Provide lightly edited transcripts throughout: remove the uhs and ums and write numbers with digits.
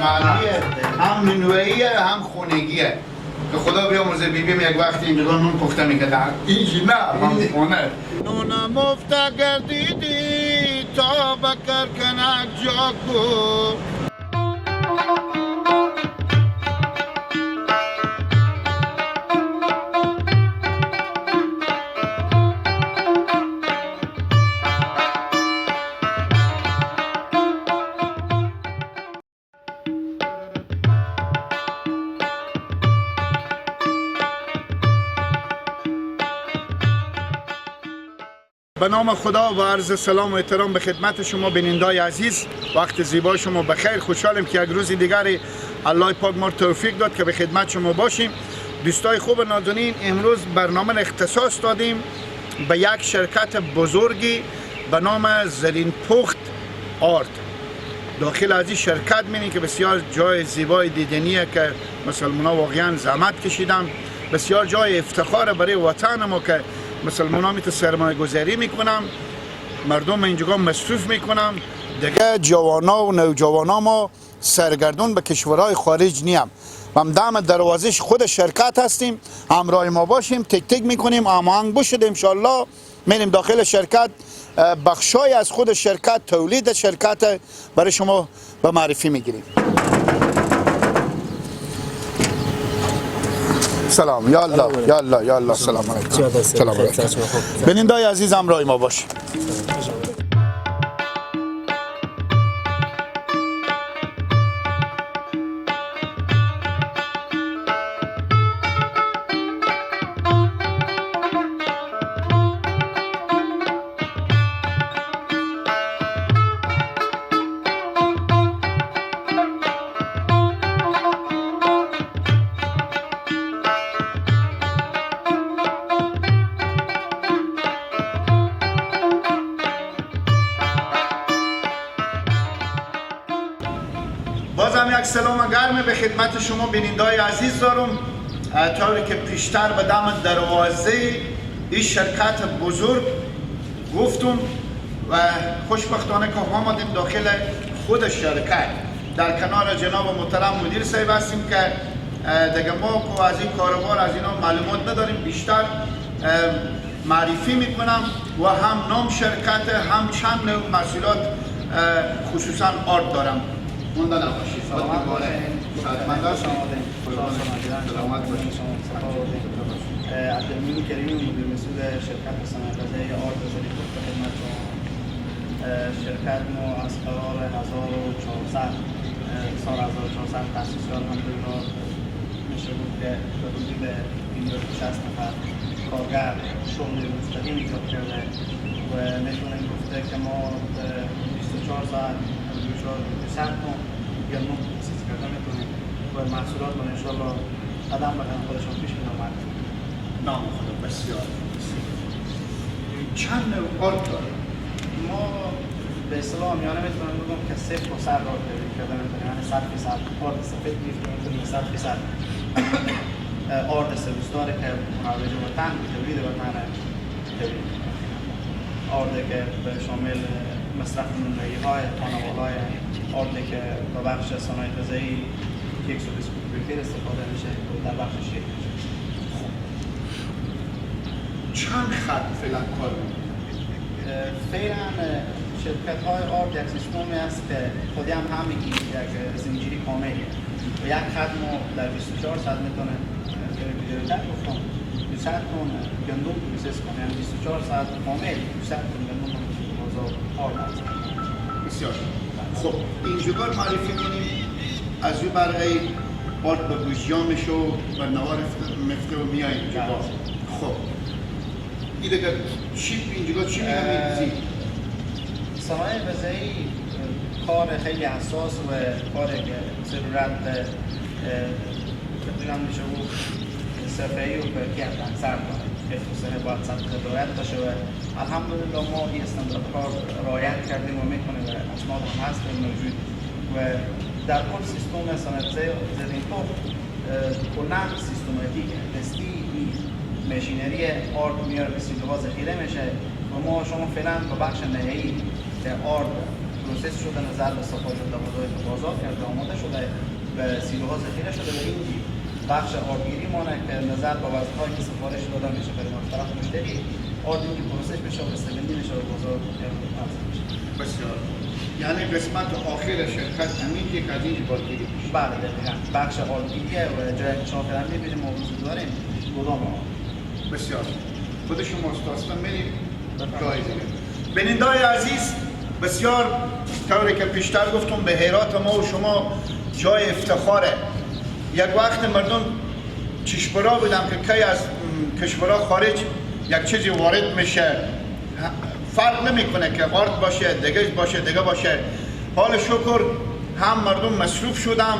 محلیه، هم منوعیه هم خونگیه. که خدا بیامرزه بیبیم یک وقتی اینجا نون پخته میکردن. اینجی نه من خونه. نونم افته گردیدی تا بکر کنک جاکو. به نام خدا و عرض سلام و احترام به خدمت شما بینندگان عزیز. وقت زیبا شما بخیر. خوشحالم که یک روز دیگری الله پاک ما توفیق داد که به خدمت شما باشیم. دوستای خوب نازنین، امروز برنامه اختصاص دادیم به یک شرکت بزرگی به نام زرین پخت آرت. داخل از این شرکت می‌بینید که بسیار جای زیبای دیدنیه که مسلمان‌ها واقعا زحمت کشیدن. بسیار جای افتخار برای وطن ما که مسلمان‌ها میتونه سرمایه گذاری میکنم، مردم اینجا مصروف میکنم. دیگه جوانا و نوجوانا ما سرگردون به کشورهای خارج نیم. و هم دم دروازش خود شرکت هستیم، همراه ما باشیم، تک تک میکنیم، هماهنگ باشید. انشالله میریم داخل شرکت، بخشای از خود شرکت، تولید شرکت برای شما به معرفی میگیریم. سلام، یا الله یا الله یا الله. سلام علیکم. سلام علیکم. بینندگان عزیز همراه ما باشید. بازم یک سلام گرم به خدمت شما بینندگان عزیز دارم. طوری که پیشتر به دم دروازه این شرکت بزرگ گفتم و خوشبختانه که آمدیم داخل خود شرکت. در کنار جناب محترم مدیر صاحب هستیم که دیگه ما که از این کاروبار از اینا معلومات نداریم، بیشتر معرفی میکنم و هم نام شرکت هم چند نوع محصولات خصوصا آرت دارم. مونده نباشید. سلامت باشید. عبدالمین کریمی، مدیر مسئول شرکت صنعت‌پذیر آرت زرین پخت به خدمت شما. شرکت ما از قرار 1400 سال 1400 تأسیس شد. الحمدلله میشه بود که حدود 260 نفر کارگر شغل مستقیم ایجاد کرده و میتونیم گفته که ما 24 ساعت 200 تن یا نوع تأسیس کرده میتونیم و محصولات رو انشالله قدم به قدم خودشون پیش می‌برن. نام خدا بسیار. چند نوع آرت داریم؟ ما به اصطلاح میانه میتونم بگم که صفر و صد آرت تولید کرده میتونیم، یعنی 100% آرت سفید میتونیم 100% آرت سرویسداری که مروج وطن تولید وطن تولید آرتی که به شامل مصرف نونوایی‌های خانوارهای، آرتی که به بخش صنایع‌پذیری کیکس و بیسکویت بیکر استفاده میشه در بخش شیک میشه. چند خط فعلا کار می‌کنید؟ فعلا شرکت های آرت یک سیستمی است که خودی هم همین یک زنجیری کاملی و یک خط ما در 24 ساعت میتونه در گفتم 200 تن گندم پروسس کنه، یعنی 24 ساعت کامل 200 تن گندم بازار آرت هست. بسیار خب. اینجا معرفی کنیم از او برای آرت به گوشیامش و نوار مفته و میای اینجا. خب این دیگه چی اینجا چی میگم؟ صنایع‌پذیری کار خیلی حساس و کاری که ضرورت تقریبا میشه بود صفحه‌ای و برکی از اکثر داره. اختصاصی باید ثبت هدایت باشه و الحمدلله ما این استانداردها رعایت کردیم و میکنیم و اسناد هم هست و موجود و در کل سیستم صنعت‌پذیر زرین پخت کلاً سیستماتیک دستی ماشینری آرت میاره به سیلوها ذخیره میشه و ما شما فعلا به بخش نهایی که آرت پروسس شده نظر به صفحات دوازده بازار کرده آماده شده به سیلوها ذخیره شده و این بخش آردگیری مانه که نظر به وظیفه‌هایی که سفارش داده میشه برای طرف مشتری آرد اینکه پروسس بشه و استقلالی میشه و بازار عرضه میشه. بسیار یعنی قسمت آخر شرکت همین که از این آردگیری میشه. بله دقیقاً بخش آردگیریه و جایی که شما فرم میبینیم ما وجود داریم گدام ما. بسیار خود شما استاستا میریم جای دیگه. بینندای عزیز بسیار طوری که پیشتر گفتم به هرات ما و شما جای افتخاره. یک وقت مردم چشمرا بودم که کی از کشورها خارج یک چیزی وارد میشه فرق نمیکنه که آرد باشه دیگه باشه حال شکر هم مردم مصروف شدم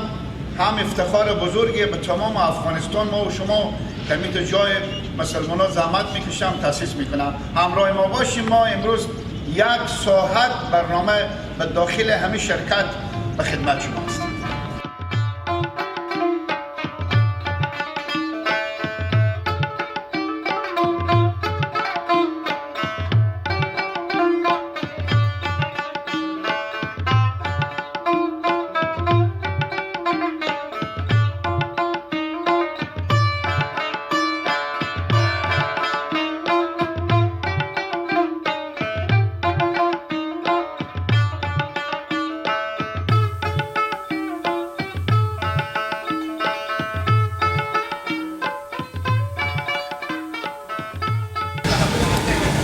هم افتخار بزرگی به تمام افغانستان ما و شما که جای مسلمان ها زحمت میکشم تاسیس میکنم همراه ما باشیم. ما امروز 1 ساعت برنامه به داخل همین شرکت به خدمت شما هستیم.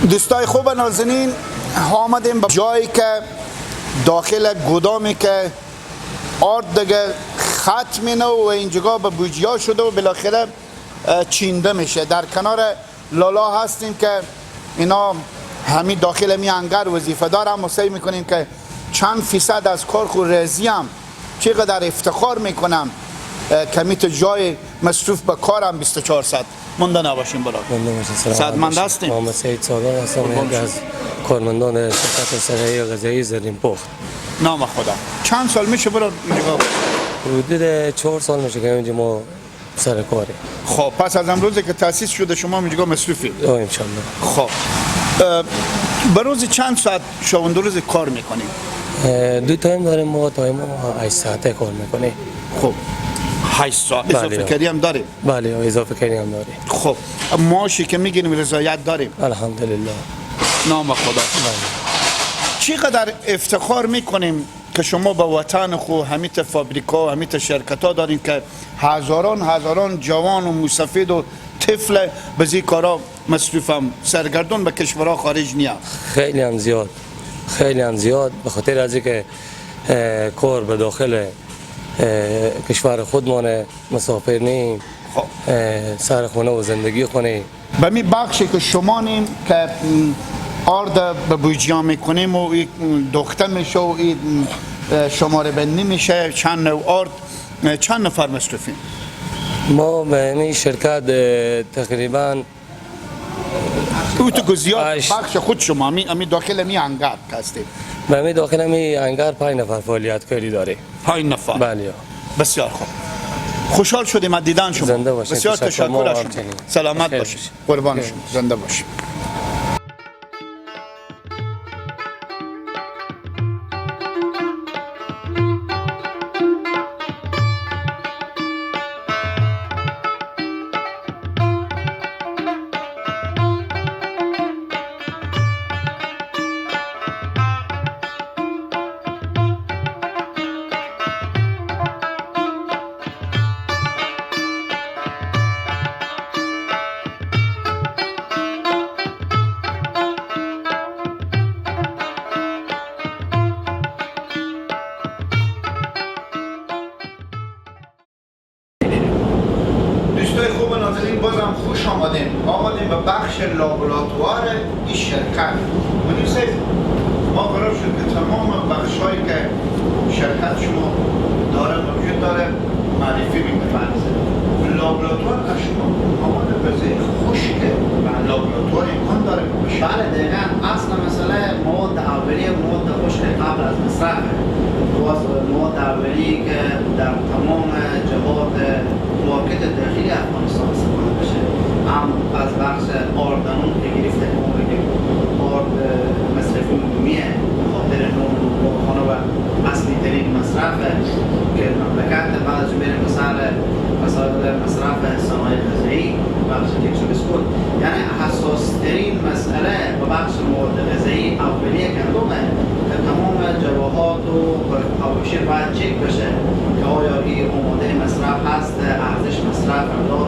دوستای خوب نازنین آمدیم به جایی که داخل گودامی که آرد دیگه ختم نه و اینجا به بوجیا شده و بالاخره چینده میشه. در کنار لالا هستیم که اینا همین داخل می انگر وظیفه دارم و سعی میکنیم که چند فیصد از کار خود رضی ام. چقدر افتخار میکنم که میت جای مصروف به کارم 24 ساعت مونده نباشیم. برای سعادتمند هستیم. محمد سعید سالار هستم، یکی از کارمندان شرکت صنایع غذایی زرین پخت. نام خدا. چند سال میشه برای اینجا؟ حدود 4 سال میشه که اینجا ما سر کاری. خب پس از امروزی که تاسیس شده شما اینجا مصروفی؟ ان شاء الله. خب به روز چند ساعت شما روز کار میکنیم؟ 2 تایم داریم ما، تایم ما 8 ساعته کار میکنیم. خب 8 ساعت اضافه کاری هم داریم؟ بله اضافه کاری هم داریم. خب معاشی که میگیریم رضایت داریم؟ الحمدلله. نام خدا. بله. چقدر افتخار میکنیم که شما به وطن خو همیت فابریکا و همیت شرکت ها دارین که هزاران جوان و موسفید و طفل به زی کارا مصروفم سرگردون به کشورها خارج نیا. خیلی هم زیاد به خاطر از اینکه کار به داخل کشور خودمانه، مسافر نیم، سر خونه و زندگی خونه. به می بخشی که شما نیم که آرد به بوجیا میکنیم و دخته میشه و شماره بندی میشه چند نوع آرد چند نفر مصروفیم؟ ما به این شرکت تقریبا او تو زیاد بخش خود شما امی داخل می انگر هستید؟ به می داخل می انگر 5 نفر فعالیت کاری داره. 5 نفر؟ بله. بسیار خوب. خوشحال شدیم از دیدن شما. زنده باشید. بسیار تشکر از شما. سلامت باشید. قربان شما. زنده باشید. بازم خوش آمدیم به بخش لابراتوار این شرکت. منیسه ما قرار شد که تمام بخش هایی که شرکت شما داره موجود داره معرفی میکنه. لابراتوار که شما آماده بزه خشکه و لابراتوار امکان داره بشه؟ بله دقیقا. اصل مسئله مواد اولیه مواد خشک قبل از مصرف باز مواد اولیه که در تمام جهات مارکت داخلی افغانستان استفاده بشه. هم از بخش آردانون که گرفته که ما بگیم آرد مصرفی مهمیه به خاطر نوع خانه هواشیر باید چک بشه که آیا این آماده مصرف هست، ارزش مصرف دار،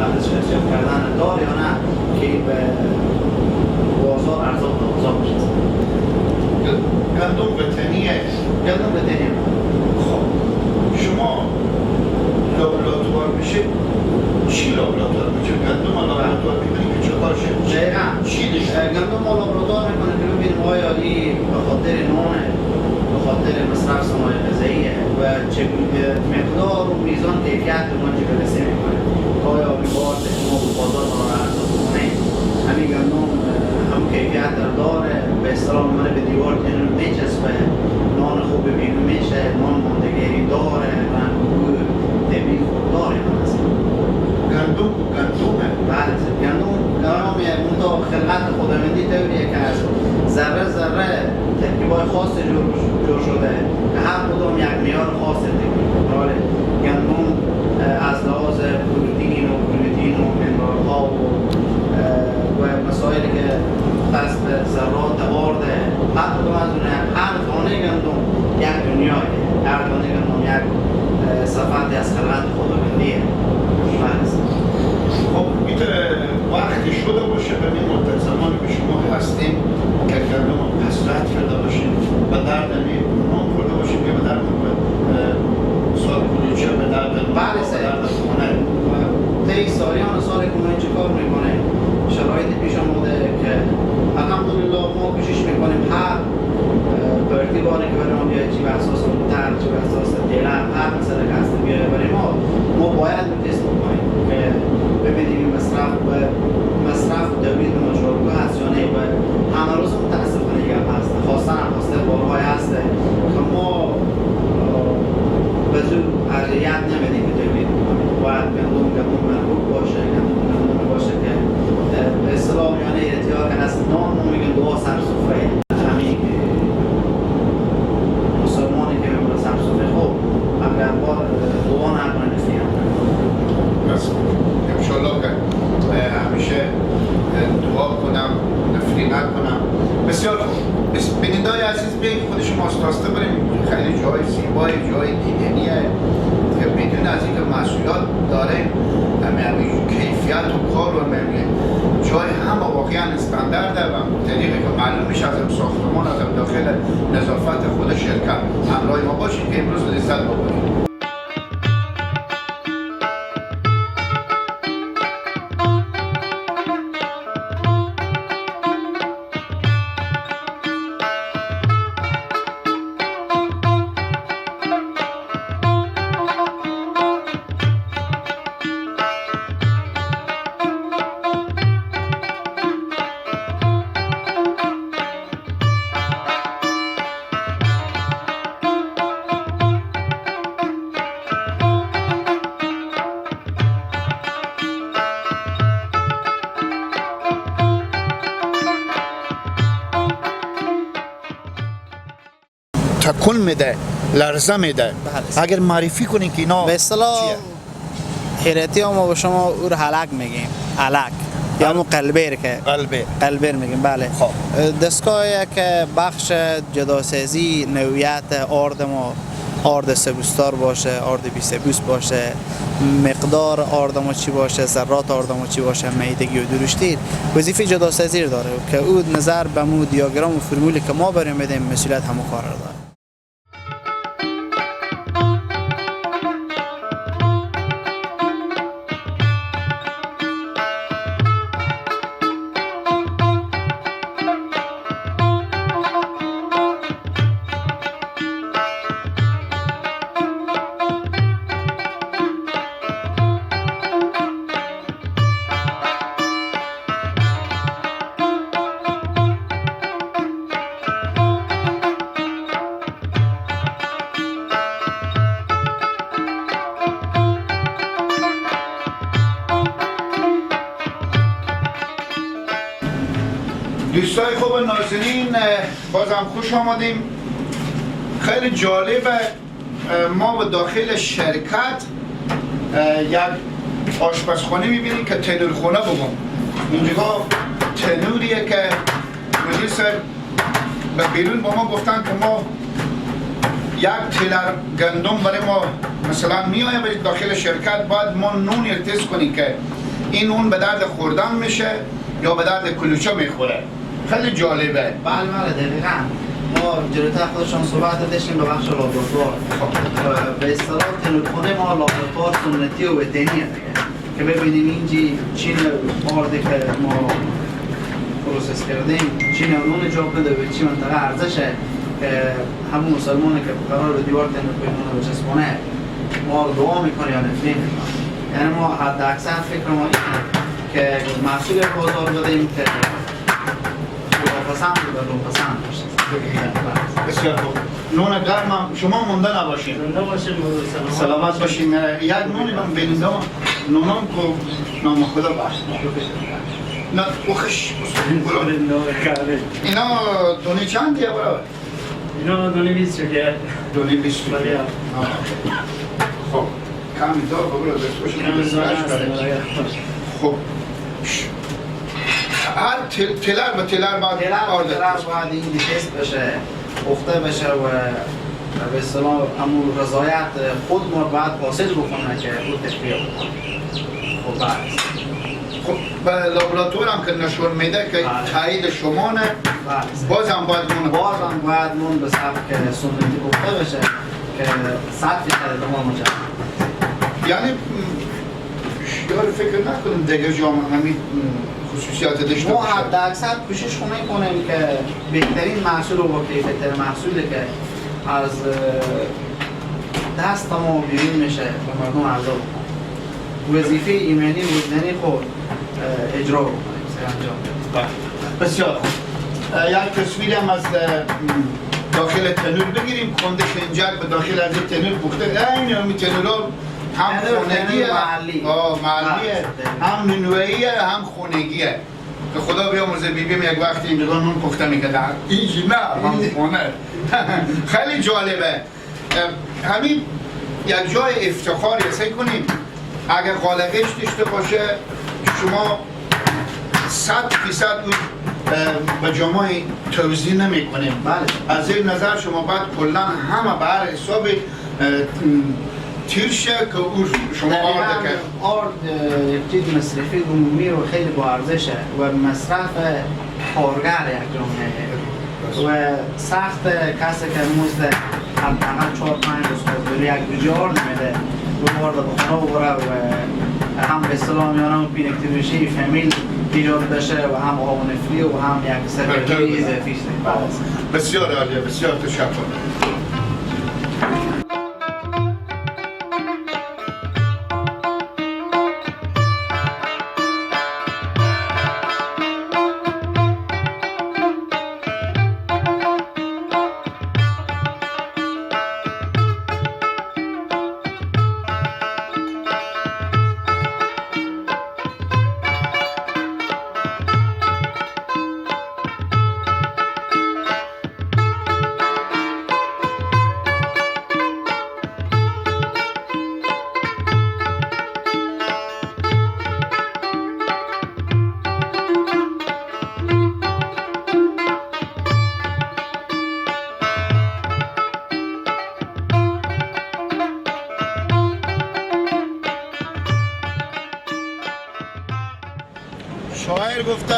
ارزش اصلاح کردن دار یا نه که به بازار ارزان بشه. گندم وطنیه. گندم وطنیه. خب شما لابراتوار بشه چی لابراتوار بشه؟ گندم لابراتوار میکنی که چه کار شد؟ دقیقا چی دیگه؟ گندم لابراتوار میکنه که ببینیم آیا این به خاطر نانه، به خاطر مصرف صنایع غذاییه و چه مقدار و میزان کیفیت رو ما چه برسه میکنه. آیا میبارد که ما به بازار ما رو ارزان کنه همین گندم هم کیفیت رو داره، به اصطلاح میمونه به دیوار کنون میچسبه، نان خوب بینو میشه، نان ماندگیری داره، رنگ و بوی طبیعی خود داره. گندمه. بله گندم منطقه خلقت خداوندی طوریه که از ذره ذره ترکیبای خاص جور شده که هر کدام یک معیار خاص داره. گندم از لحاظ پروتئین و منرال‌ها و مسائلی که دست به ذرات آرد هر کدام از اون هر دانه گندم یک دنیایه، هر دانه گندم یک صفتی از خلقت خداوندیه. خب میتونه وقتی شده باشه به این مدت زمانی که شما هستیم که گندم حسرت کرده باشیم و درد نام خورده باشیم که به درد سال کلوچه به درد خونه طی سالیان سال کنونی چه کار میکنه؟ شرایط پیش آمده که الحمدلله ما کوشش میکنیم هر ترتیبانی که برای ما بیاید چی به اساس موتر، چی به اساس دیلر، هر مسئله که هست بیاید برای ما باید تست بکنیم که ببینیم این مصرف و تولید مجرورگاه هست یا نه و همه روز متاسفانه یک هست خواستن هم خواسته بالهای هسته که ما به زور ارجعیت نمیدیم که تولید بکنیم. باید گندم مرغوب باشه، گندم باشه که به اصطلاح میانه ارتیار که هست نان ما میگن دعا سر سفره همین مسلمانی که میگن سر سفره خوب اگر بار دعا نکنه نفیم بس انشالله که همیشه دعا کنم نفری نکنم. بسیار خوب بیننده‌های عزیز بیایید خود شما راسته بریم خیلی جای زیبای جای دیدنیه که بدون از اینکه مسئولیت داریم همین کیفیت و کار و جای همه واقعا استاندارده و طریقی که معلوم میشه از ساختمان از داخل نظافت خود شرکت همراه ما باشید که امروز لذت ببرید. تکون میده، لرزه میده. اگر معرفی کنین که اینا به اصطلاح حیرتی ها ما به شما او رو حلق میگیم، علق یا همون قلبیر که قلبیر میگیم. بله خب دستگاهی که بخش جداسازی نوعیت آرد ما آرد سبوستار باشه، آرد 20 باشه، مقدار آرد ما چی باشه، ذرات آرد ما چی باشه، میدگی و درشتی وظیفه جداسازی داره که او نظر به مو دیاگرام و فرمولی که ما بریم بدیم مسئولیت همو کار داره. دوستای خوب ناظرین بازم خوش آمدیم. خیلی جالبه ما به داخل شرکت یک آشپزخانه میبینیم که تنورخانه بگم. اینجا تنوریه که مدیر سر به بیرون با ما گفتن که ما یک تیلر گندم برای ما مثلا میایه به داخل شرکت، باید ما نون ارتز کنیم که این نون به درد خوردن میشه یا به درد کلوچه میخوره. خیلی جالبه. بله دقیقاً. ما جلوتر خودشان صحبت داشتیم به بخش لابراتوار. به اصطلاح تنورخونه ما لابراتوار سنتی و وطنیه دیگه، که ببینیم اینجی چین آرده که ما پروسس کردیم چین نون جاب بده به چی منطقه ارزشه، که همون مسلمانه که قرار به دیوار تنور کنونه و چسبونه ما رو دعا میکنه یا نفرین میکنه. یعنی ما حد اکثر فکر ما اینه که محصول بازار بدهیم که خدا پسند و بدون پسند باشه. بسیار خوب. نون گرم هم شما مونده نباشین. سلامت باشین. یک نونی من بیننده نونام که نام خدا بخش. نه بخش. اینا دونی چندیه برای؟ اینا دونی 20 شکر. دونی 20 شکر. خب کمی دار بگو خب هر تلر به تلر باید تلر باید این دیتست بشه، پخته بشه و به اصطلاح امور رضایت خود ما باید حاصل بکنه که خود تشبیه بکنه. خب بعد خب به لابراتوار هم که نشون میده که تایید شما نه، بازم باید نون به سبک سنتی پخته بشه که 100% ما مجرد. یعنی یار فکر نکنیم دیگه جامعه همین خصوصیات داشته ما باشه. حد اکثر کوشش میکنیم که بهترین محصول و با کیفیت‌ترین محصولی که از دست ما بیرون میشه به مردم عرضه بکنیم. وظیفه ایمنی وجدانی خود اجرا بکنیم، سرانجام بدیم. بسیار خوب. یک تصویری هم از داخل تنور بگیریم. کنده خنجر به داخل از این تنور پخته. این همی تنورها هم خونگیه، محلیه، هم نونوییه، هم خونگیه. که خدا بیامرزه بیبیم یک وقتی این نگاه نون پخته میکرده. اینجی نه هم خونه. خیلی جالبه. همین یک جای افتخاری حسه کنیم. اگر قالقش داشته باشه شما 100% اون به جامعه توضیح نمی کنیم. بله. از این نظر شما باید کلا همه به هر حساب تیر شه که اون شما آرده که آرد یک چیز مصرفی عمومی و خیلی با ارزشه و مصرف کارگر یک جامعه و سخت کسی که مزد حداقل 4-5 روز یک بجار نمیده و وارد به خانه ببره و هم به اصطلاح میانم پینکتیویشی فامیل ایجاد بشه و هم آب نفری و هم یک سرگرمی اضافی شه. بسیار عالیه، بسیار تشکر. شاعر گفته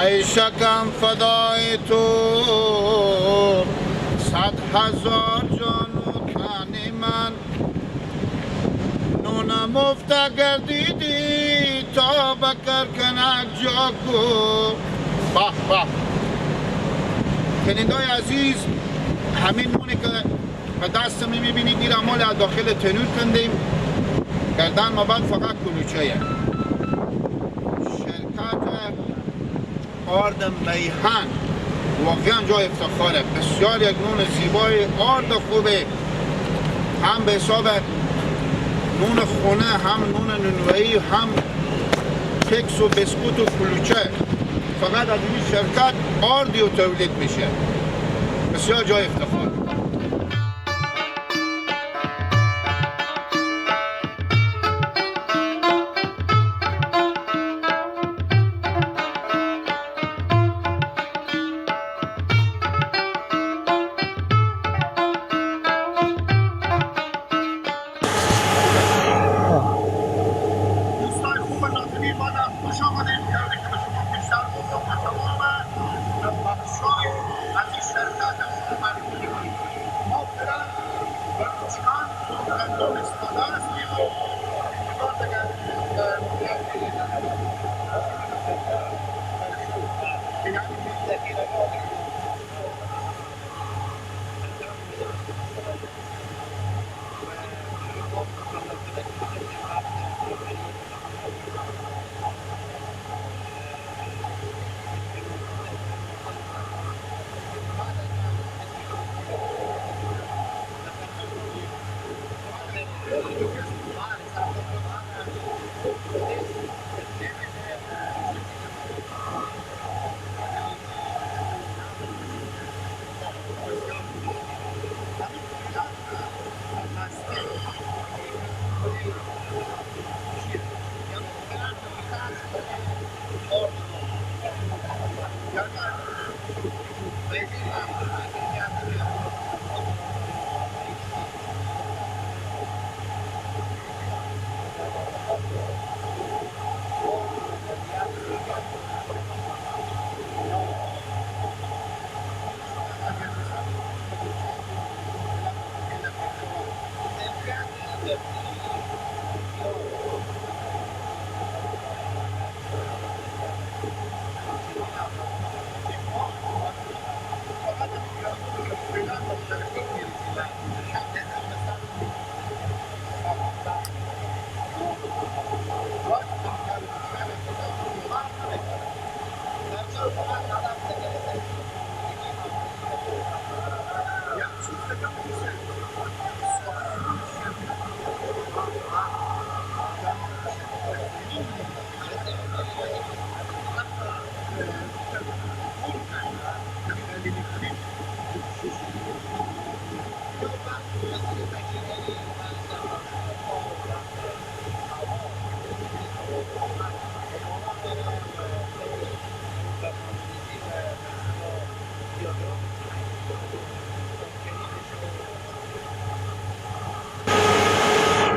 ای شکم فدای تو 100,000 جان و تن من نونم افته گردیدی تا بکر کنک جاکو. به به کنندای عزیز، همین نونی که به دست میبینید این مال از داخل تنور کندیم گردن ما بعد فقط کلوچه آرد میهن واقعا جای افتخاره. بسیار یک نون زیبای، آرد خوبه، هم به حساب نون خونه، هم نون نونوایی، هم ککس و بسکوت و کلوچه. فقط از این شرکت آردی و تولید میشه. بسیار جای افتخار.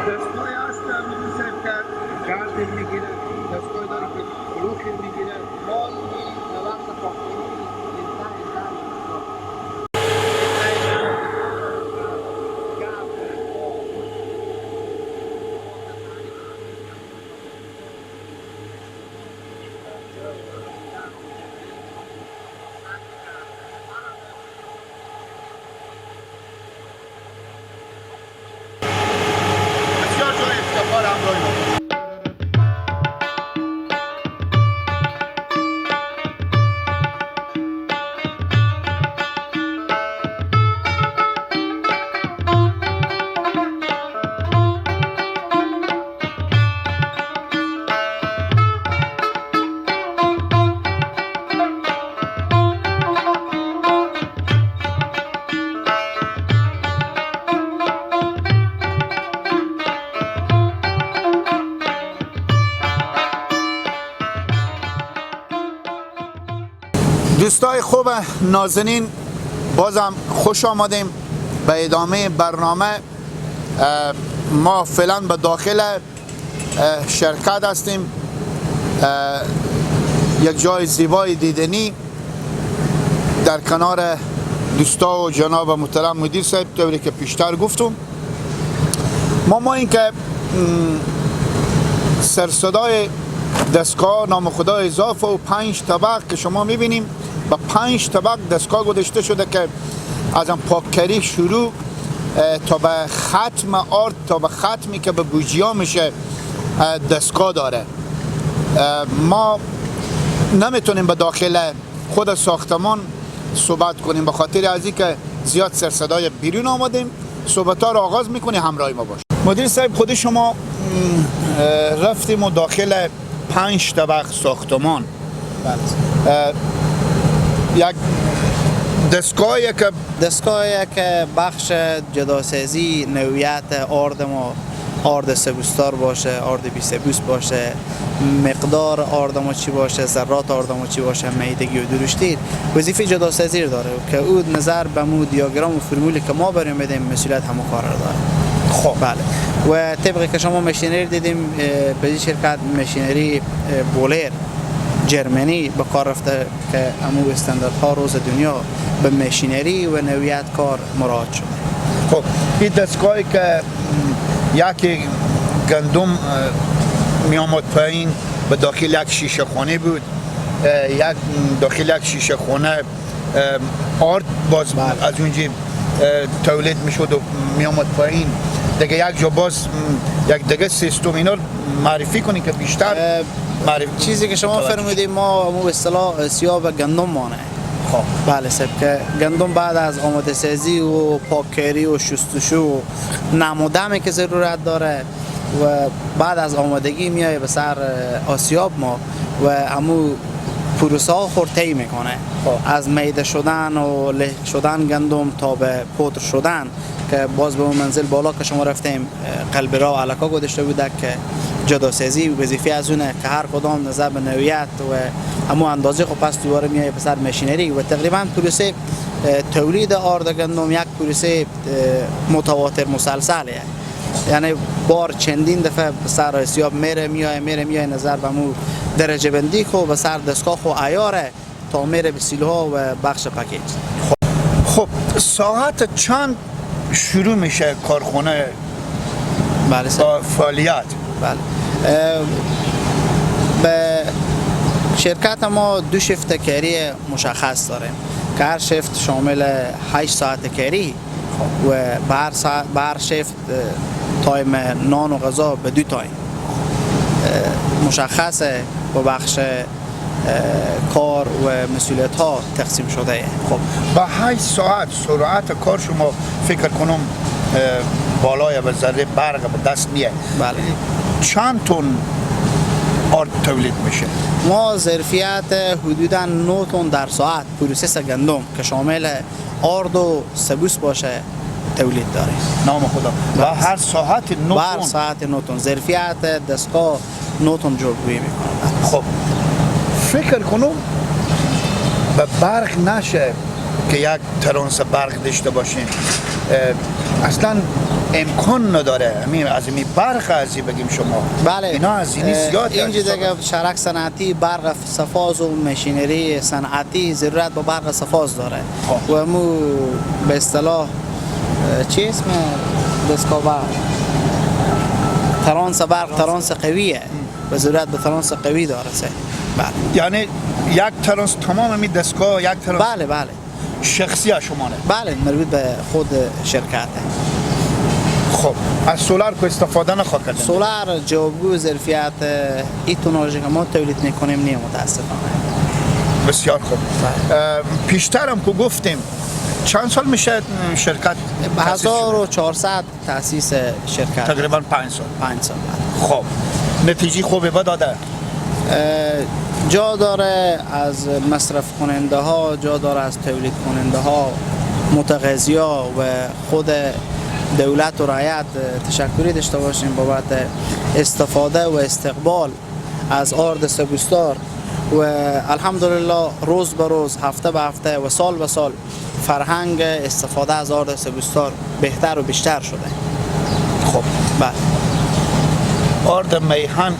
دستگاه هست میدونی صاحب که گرد میگیره، دستگاه داره که بلوک میگیره، مال به وقت پاکداری بسیار جای افتخار همراه ما بود. دوستای خوب نازنین، بازم خوش آمدیم به ادامه برنامه. ما فعلا به داخل شرکت هستیم، یک جای زیبای دیدنی در کنار دوستا و جناب محترم مدیر صاحب، طوری که پیشتر گفتم. ما این که سرصدای دستگاه نام خدا اضافه و 5 طبق که شما میبینیم، با 5 طبق دستگاه گذاشته شده که از آن پاککاری شروع تا به ختم آرد، تا به ختمی که به بوجیا میشه دستگاه داره. ما نمیتونیم به داخل خود ساختمان صحبت کنیم به خاطر از اینکه زیاد سرصدای بیرون آمدیم. صحبت ها را آغاز میکنیم، همراه ما باش. مدیر صاحب، خود شما رفتیم و داخل 5 طبق ساختمان یک دستگاهی که بخش جداسازی نوعیت آرد ما آرد سبوستار باشه، آرد 20 باشه، مقدار آرد ما چی باشه، ذرات آرد ما چی باشه، میدگی و درشتی وظیفه جداسازی داره که او نظر به مو دیاگرام و فرمولی که ما بریم بدیم مسئولیت همو کار داره. خب بله، و طبقی که شما ماشینری دیدیم به این شرکت ماشینری بولر جرمنی به کار رفته که امو استانداردها روز دنیا به ماشینری و نوعیت کار مراعات شده. خب این دستگاهی که یکی گندم می آمد پایین به داخل یک شیشه خانه بود، یک داخل یک شیشه خانه آرد باز از اونجا تولید می شد و می آمد پایین دیگه. یک جا باز یک دیگه سیستم اینا معرفی کنی که بیشتر چیزی که شما فرمودید ما به اصطلاح سیاب گندم مانه. خب بله صاحب، که گندم بعد از آماده سازی و پاککاری و شستشو و نمودمی که ضرورت داره و بعد از آمادگی میایه به سر آسیاب ما و همو پروسه ها خورطه‌ای میکنه. از میده شدن و له شدن گندم تا به پودر شدن که باز به اون منزل بالا که شما رفتیم قلب را و علکا گذاشته بوده که جداسازی و وظیفه از اونه که هر کدام نظر به نوعیت و همون اندازه خب پس دوباره میایه به سر ماشینری و تقریبا پروسه تولید آرد گندم یک پروسه متواتر مسلسله، یعنی بار چندین دفعه به سر آسیاب میره میایه نظر به مو درجه بندی خو به سر دستگاه خو عیاره تا میره به سیلوها و بخش پکیج. خب ساعت چند شروع میشه کارخانه بله فعالیت؟ بله به شرکت ما 2 شیفت کاری مشخص داریم که هر شفت شامل 8 ساعت کاری و به هر شفت تایم نان و غذا به 2 تایم مشخصه با بخش کار و مسئولیت ها تقسیم شده. خب با 8 ساعت سرعت کار شما فکر کنم بالای به ذره برق به دست میه. بله. چند تن آرد تولید میشه؟ ما ظرفیت حدودا 9 تن در ساعت پروسس گندم که شامل آرد و سبوس باشه تولید داره. نام خدا. و هر ساعت 9 هر تن. ساعت 9 تن ظرفیت دستگاه 9 تن جلوگیری میکنه. خب فکر کنم به برق نشه که یک ترانس برق داشته باشیم. اصلا امکان نداره از این برق ازی بگیم شما. بله. اینا از این زیاد اینجا دیگه شرک صنعتی برق صفاز و ماشینری صنعتی ضرورت به برق صفاز داره. و مو به اصطلاح چی اسم دستگاه برق؟ ترانس برق ترانس قویه و ضرورت به ترانس قوی داره. بله. یعنی یک ترانس تمام می دستگاه یک ترانس. بله بله. شخصی شمانه. بله مربوط به خود شرکت. خب از سولار کو استفاده نخواهد کردن؟ سولار جوابگو ظرفیت این تکنولوژی که ما تولید میکنیم نیم متاسفانه. بسیار خوب. پیشترم که گفتیم چند سال میشه شرکت؟ 1400 تاسیس شرکت. تقریبا 5 سال. 5 سال. خب نتیجه خوبی به داده؟ جا داره از مصرف کننده ها، جا داره از تولید کننده ها، متقاضی ها و خود دولت و رعیت تشکری داشته باشیم بابت استفاده و استقبال از آرد سبوسدار و الحمدلله روز به روز هفته به هفته و سال به سال فرهنگ استفاده از آرد سبوسدار بهتر و بیشتر شده. خب بله. آرد میهن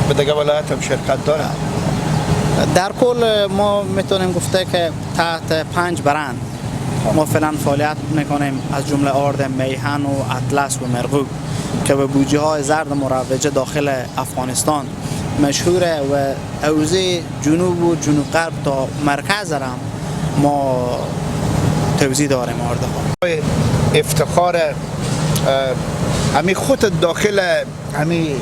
به دیگه ولایت هم شرکت داره؟ در کل ما میتونیم گفته که تحت 5 برند ما فعلا فعالیت میکنیم، از جمله آرد میهن و اطلس و مرغوب که به بودجه های زرد مروجه داخل افغانستان مشهوره و حوزه جنوب و جنوب غرب تا مرکز هم ما توزیع داریم آرد ها. افتخار همی خود داخل همی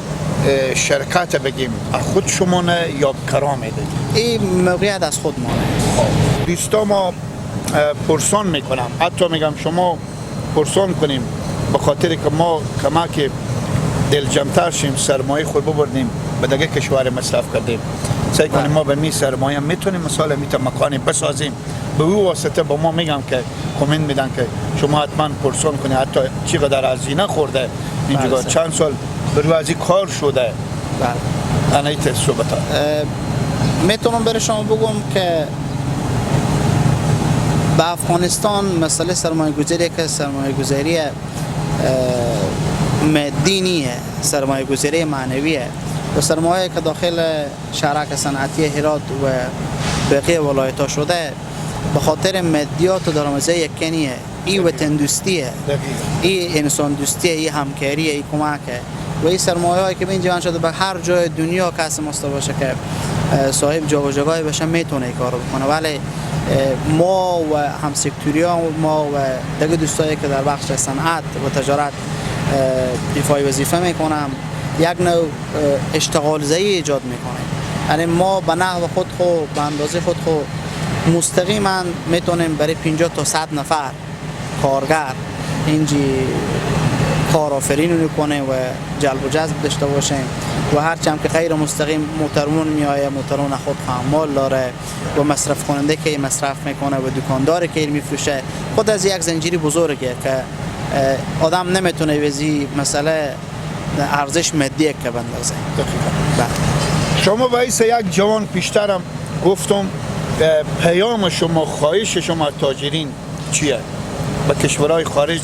شرکت بگیم خود شمانه یا کرامه دیگه؟ این موقعیت از خود مانه. دوستا ما پرسان میکنم، حتی میگم شما پرسان کنیم به خاطر که ما کمک دلجمتر شیم سرمایه خود ببردیم به دیگه کشور مصرف کردیم. سعی کنیم ما به می سرمایه میتونیم مثلا میتونیم مکانی بسازیم. به او واسطه با ما میگم که کامنت میدن که شما حتما پرسان کنید حتی چقدر هزینه خورده اینجا چند سال برو از این کار شده. بله. انایت صحبت میتونم برای شما بگم که به افغانستان مسئله سرمایه گذاری که سرمایه گذاری مدینیه، سرمایه گذاری معنویه و سرمایه که داخل شرک صنعتی هرات و بقیه ولایت ها شده به خاطر مدیات و درآمدزایی یکنیه. این وطن دوستیه، این انسان دوستیه، این همکاریه، این کمکه و این سرمایه هایی که به این جوان شده به هر جای دنیا کسی مسته باشه که صاحب جا و جگاهی بشه میتونه این کارو بکنه. ولی ما و همسکتوری ها ما و دیگه دوستایی که در بخش صنعت و تجارت ایفای وظیفه میکنم یک نوع اشتغال زایی ایجاد میکنه. یعنی ما به نحو خود به اندازه خود مستقیما میتونیم برای 50 تا 100 نفر کارگر اینجی کار آفرین کنه و جلب و جذب داشته باشیم و هرچند که غیر مستقیم موترمون میایه، موترون خود حمال داره و مصرف کننده که مصرف میکنه و دکانداری که میفروشه خود از یک زنجیری بزرگه که آدم نمیتونه وزی مسئله ارزش مادی که بندازه. شما باعث یک جوان پیشترم گفتم پیام شما خواهش شما تاجرین چیه؟ به کشورهای خارج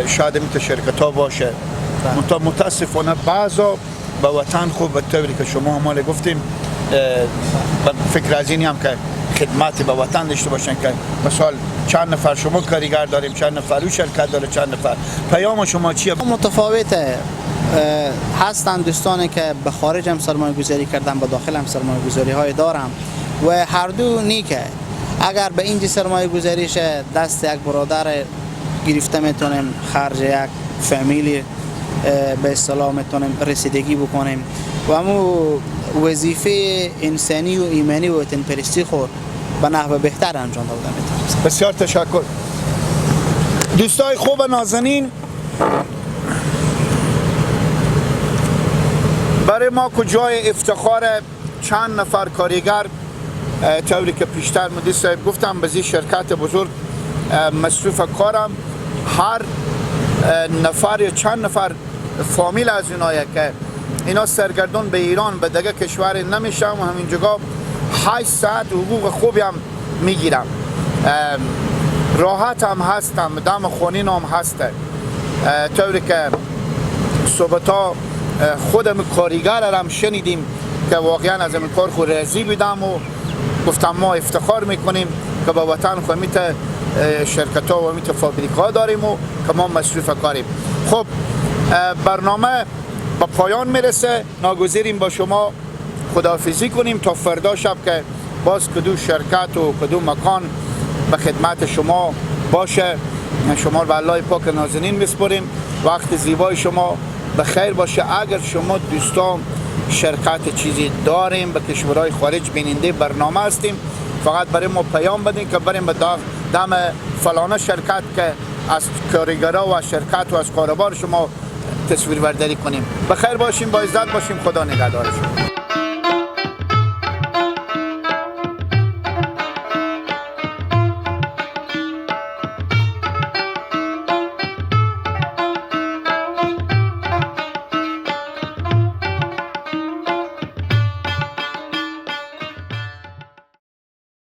شاید میتونه شرکت ها باشه متاسفانه بعضا به وطن خوب به طوری که شما هماله گفتیم فکر از اینی هم که خدمت به وطن داشته باشن که مثال چند نفر شما کارگر داریم، چند نفر او شرکت داره، چند نفر. پیام شما چیه؟ متفاوته. هستن دوستانی که به خارج هم سرمایه گذاری کردن، به داخل هم سرمایه گذاری های دارم و هر دو نیکه. اگر به اینجا سرمایه گذاریش دست یک برادر گرفته میتونیم خرج یک فامیلی به اصطلاح میتونیم رسیدگی بکنیم و همو وظیفه انسانی و ایمانی و وطن پرستی خود به نحو بهتر انجام داده میتونیم. بسیار تشکر. دوستای خوب نازنین، برای ما کجای افتخار چند نفر کارگر طوری که پیشتر مدیر صاحب گفتم به شرکت بزرگ مصروف کارم، هر نفر یا چند نفر فامیل از اینایه که اینا سرگردون به ایران به دیگه کشور نمیشم و همین جگاه 8 ساعت حقوق خوبی هم میگیرم، راحت هم هستم، دم خونین هم هسته، طوری که صحبتا خودم کارگر هم شنیدیم که واقعا از این کار خود راضی بودم و گفتم ما افتخار میکنیم که با وطن خود میت شرکت ها و میت فابریکا داریم و که ما مصروف کاریم. خب برنامه با پایان میرسه، ناگزیریم با شما خداحافظی کنیم تا فردا شب که باز کدو شرکت و کدو مکان به خدمت شما باشه. شما به الله پاک نازنین میسپاریم. وقت زیبای شما بخیر باشه. اگر شما دوستان شرکت چیزی داریم به کشورهای خارج بیننده برنامه هستیم، فقط برای ما پیام بدین که بریم به دم فلانه شرکت که از کارگرها و شرکت و از کاروبار شما تصویر برداری کنیم. بخیر باشیم، با عزت باشیم، خدا نگهدار شما.